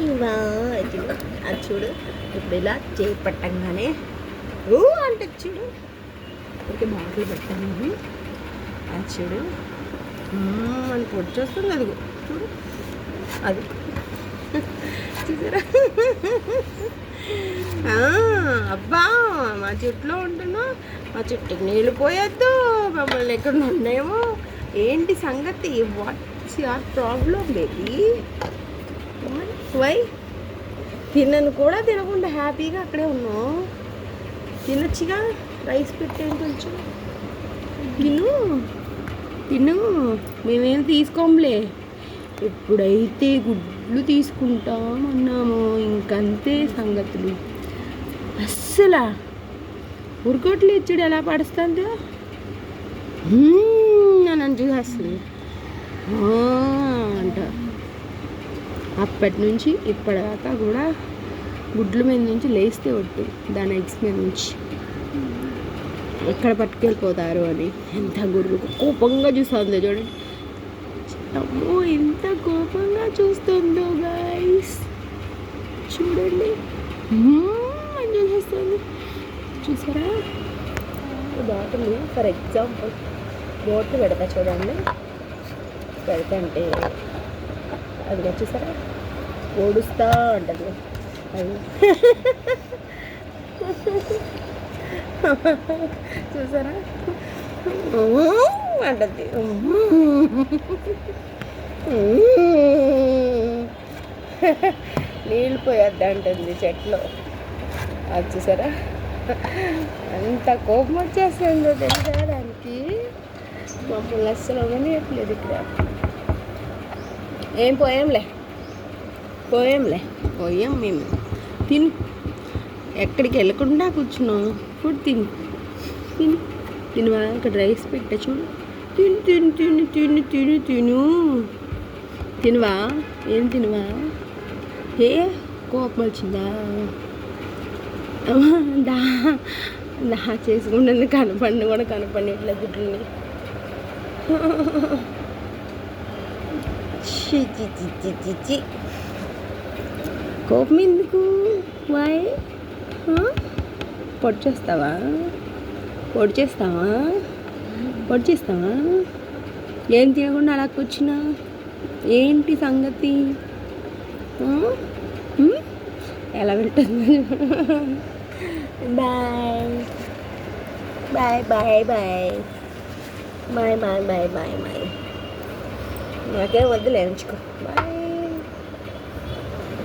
ఇవా అది చూడు ఇప్పుడు ఇలా చేపట్టంగానే అంటే చూడు ఓకే బాటిల్ పెట్టాను అది చూడు మనకు వచ్చేస్తుంది అది చూడు అది చూసారా అబ్బా మా చెట్లో ఉంటున్నా మా చెట్టుకి నీళ్ళు పోయొద్దు మమ్మల్ని ఎక్కడ ఉండేమో ఏంటి సంగతి what's your problem baby why తినను కూడా తినకుండా హ్యాపీగా అక్కడే ఉన్నావు తినొచ్చుగా రైస్ పెట్టాను కొంచెం తిను మేమేం తీసుకోంలే ఎప్పుడైతే గుడ్లు తీసుకుంటామన్నామో ఇంకంతే సంగతులు అస్సలా ఉరుకోట్లు ఇచ్చుడు ఎలా పడుస్తుందో నన్ను చూసేస్తుంది అంట అప్పటి నుంచి ఇప్పటిదాకా కూడా గుడ్ల మీద నుంచి లేస్తే ఒట్టు దాని ఎగ్స్ మీద నుంచి ఎక్కడ పట్టుకెళ్ళిపోతారు అని ఎంత గుర్రు కోపంగా చూస్తుందో చూడండి అమ్మో ఎంత కోపంగా చూస్తుందో గైస్ చూడండి అని చూసేస్తుంది చూసారా బాటిల్ ఫర్ ఎగ్జాంపుల్ బాటిల్ పెడతా చూడండి పెడతా అంటే అది చూసారా ఓడుస్తా ఉంటుంది అది చూసారా అంటది నీళ్ళు పోయొద్దు అంటుంది చెట్లో అది చూసారా అంత కోపం వచ్చేస్తుందో తెలుసా దానికి మమ్మల్ని అస్సలు ఉండనియట్లేదు ఇక్కడ ఏం పోయాంలే పోయాం మేము తిను ఎక్కడికి వెళ్ళకుండా కూర్చున్నాం ఫుడ్ తినువా ఇక్కడ రైస్ పెట్టా చూడు తిను తినువా ఏం తినువా ఏ కోపం వచ్చిందా దా చేసుకుంటుంది కనపడి కూడా కనపడి ఇట్లా గుడ్లని కోపం ఎందుకు వాయ్ పొడి చేస్తావా ఏం తినకుండా అలా కూర్చున్నా ఏంటి సంగతి ఎలా వెళ్తుంది bye bye bye bye bye bye bye bye bye నాకేం వద్దులే ఉంచుకో బాయ్